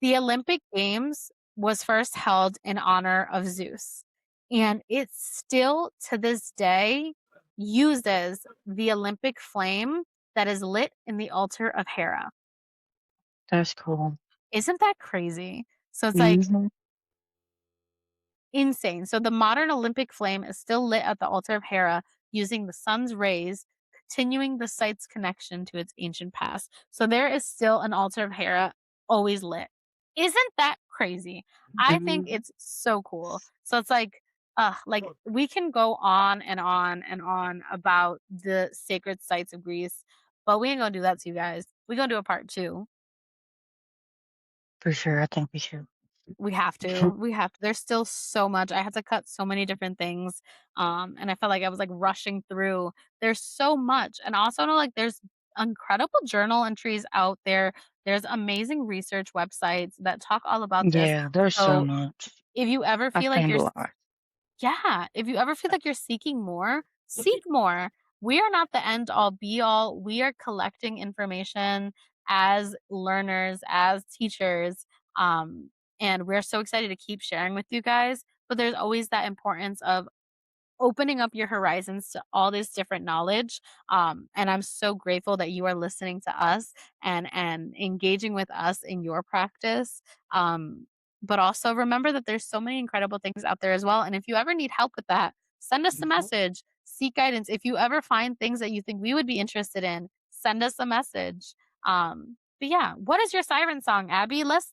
the Olympic Games was first held in honor of Zeus, and it still to this day uses the Olympic flame that is lit in the altar of Hera. That's cool. Isn't that crazy? So it's like Mhm. insane. So the modern Olympic flame is still lit at the altar of Hera using the sun's rays, continuing the site's connection to its ancient past. So there is still an altar of Hera always lit. Isn't that crazy? I think Mhm. it's so cool. So it's like we can go on and on and on about the sacred sites of Greece, but we ain't gonna do that to you guys. We're gonna do a part two. For sure, I think we should. We have to. We have to. There's still so much. I had to cut so many different things. And I felt like I was like rushing through. There's so much. And also I know like there's incredible journal entries out there. There's amazing research websites that talk all about this. Yeah, there's so So much. if you ever I've feel like gained you're a lot. yeah, if you ever feel like you're seeking more, seek more. We are not the end all be all. We are collecting information as learners, as teachers, and we're so excited to keep sharing with you guys. But there's always that importance of opening up your horizons to all this different knowledge. And I'm so grateful that you are listening to us and engaging with us in your practice. But also remember that there's so many incredible things out there as well. And if you ever need help with that, send us a message, seek guidance. If you ever find things that you think we would be interested in, send us a message. But yeah, what is your siren song, Abby? Let's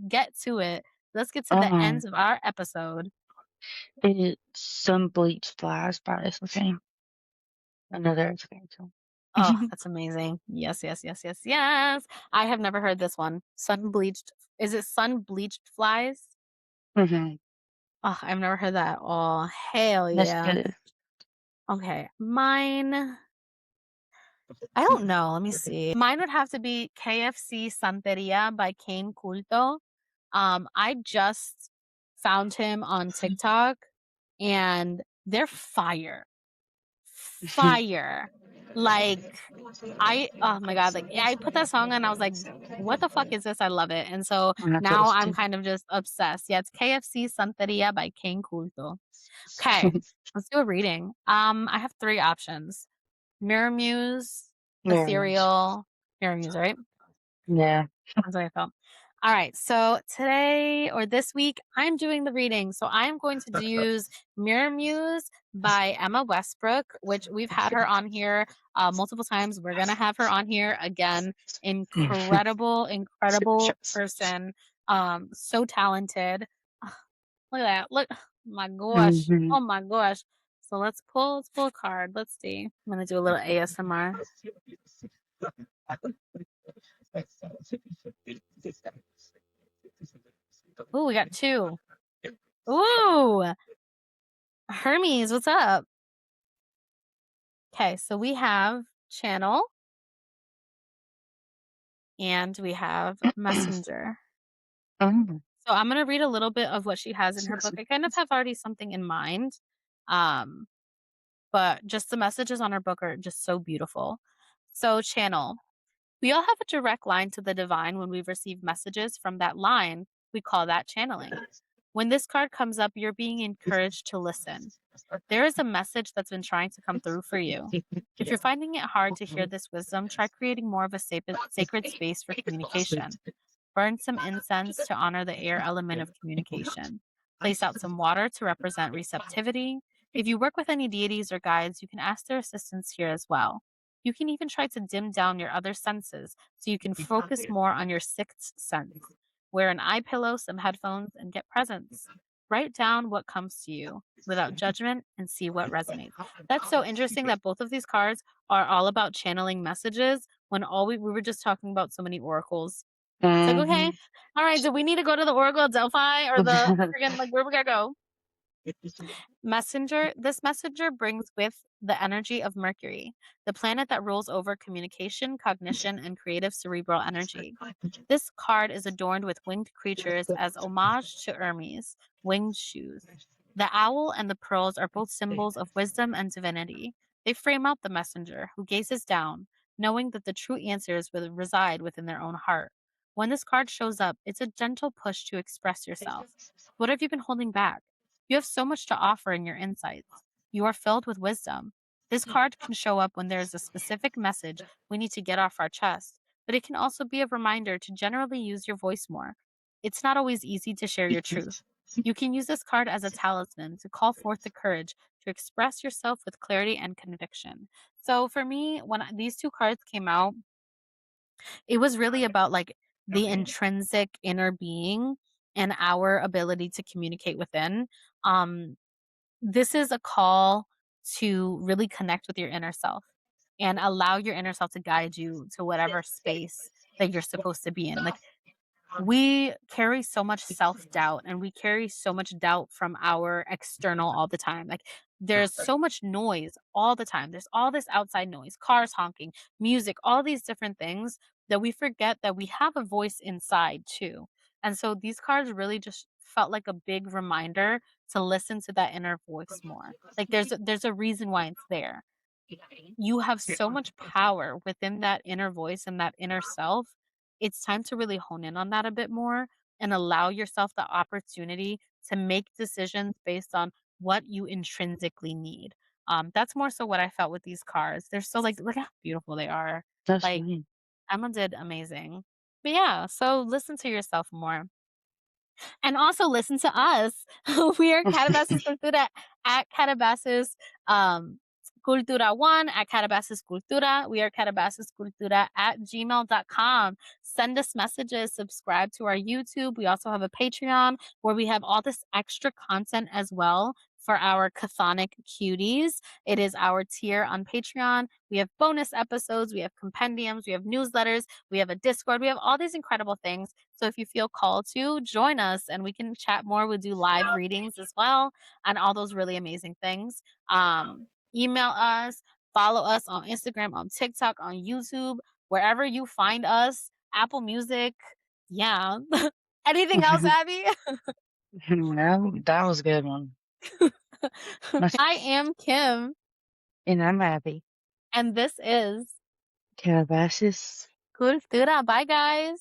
get to it. Let's get to the Um, ends of our episode. it's Some Bleach Flies by Isle another expansion. Oh, that's amazing. Yes, yes, yes, yes, yes. I have never heard this one. Sun bleached is it sun bleached flies? Mhm. Oh, I've never heard that. Oh, hell That's yeah. good. Okay. Mine I don't know. Let me see. Mine would have to be KFC Santeria by Kane Culto. I just found him on TikTok and they're fire. Fire. Like oh my god, like, I put that song on, and I was like, "What the fuck is this? I love it." And so I have to now listen I'm to. kind of just obsessed. Yeah, it's KFC Santeria by King Culto. Okay, let's do a reading. I have 3 options. Mirror Muse, There it is. Ethereal Mirror Muse, right? Yeah. That's what I felt. All right. So today or this week, I'm doing the reading. So I'm going to use Mirror Muse by Emma Westbrook, which we've had her on here multiple times. We're going to have her on here again. Incredible, incredible person. So talented. Ah, look at that. Look. My gosh. Mhm. Oh my gosh. So let's pull a card. Let's see. I'm going to do a little ASMR. Ooh, we got 2. Ooh. Hermes, what's up? Okay, so we have channel and we have messenger. Mm. So I'm gonna read a little bit of what she has in her book. I kind of have already something in mind, um, but just the messages on her book are just so beautiful. So channel. We all have a direct line to the divine when we receive messages from that line. We call that channeling. When this card comes up, you're being encouraged to listen. There is a message that's been trying to come through for you. If you're finding it hard to hear this wisdom, try creating more of a sacred space for communication. Burn some incense to honor the air element of communication. Place out some water to represent receptivity. If you work with any deities or guides, you can ask their assistance here as well. You can even try to dim down your other senses so you can focus more on your sixth sense. Wear an eye pillow, some headphones, and get presents. Write down what comes to you without judgment and see what resonates. That's so interesting that both of these cards are all about channeling messages when all we were just talking about so many oracles. It's like, okay, Mhm. all right, do we need to go to the Oracle of Delphi or the friggin' like where we gotta go? Messenger, this messenger brings with the energy of Mercury, the planet that rules over communication, cognition, and creative cerebral energy. This card is adorned with winged creatures as homage to Hermes, winged shoes. The owl and the pearls are both symbols of wisdom and divinity. They frame out the messenger, who gazes down, knowing that the true answers will reside within their own heart. When this card shows up, it's a gentle push to express yourself. What have you been holding back? You have so much to offer in your insights. You are filled with wisdom. This card can show up when there is a specific message we need to get off our chest, but it can also be a reminder to generally use your voice more. It's not always easy to share your truth. You can use this card as a talisman to call forth the courage to express yourself with clarity and conviction. So for me, when these two cards came out, it was really about like the intrinsic inner being and our ability to communicate within. Um, this is a call to really connect with your inner self and allow your inner self to guide you to whatever space that you're supposed to be in. Like we carry so much self-doubt and we carry so much doubt from our external all the time. Like there's so much noise all the time. There's all this outside noise, cars honking, music, all these different things that we forget that we have a voice inside too. And so these cards really just felt like a big reminder to listen to that inner voice more. Like there's a reason why it's there. You have so much power within that inner voice and that inner self. It's time to really hone in on that a bit more and allow yourself the opportunity to make decisions based on what you intrinsically need. That's more so what I felt with these cards. They're so like look how beautiful they are. That's Like me. Emma did amazing. But yeah, so listen to yourself more. And also listen to us. We are Calabasas Cultura at Calabasas Cultura 1 at Calabasas Cultura. We are Calabasas Cultura at gmail.com. Send us messages, subscribe to our YouTube. We also have a Patreon where we have all this extra content as well for our chthonic cuties. It is our tier on Patreon. We have bonus episodes, we have compendiums, we have newsletters, we have a Discord, we have all these incredible things. So if you feel called to, join us and we can chat more. We'll do live readings as well and all those really amazing things. Email us, follow us on Instagram, on TikTok, on YouTube, wherever you find us, Apple Music. Yeah. Anything else, Abby? No, that was a good one. I am Kim, And I'm happy. and this is Calabasas. Cultura. Bye, guys.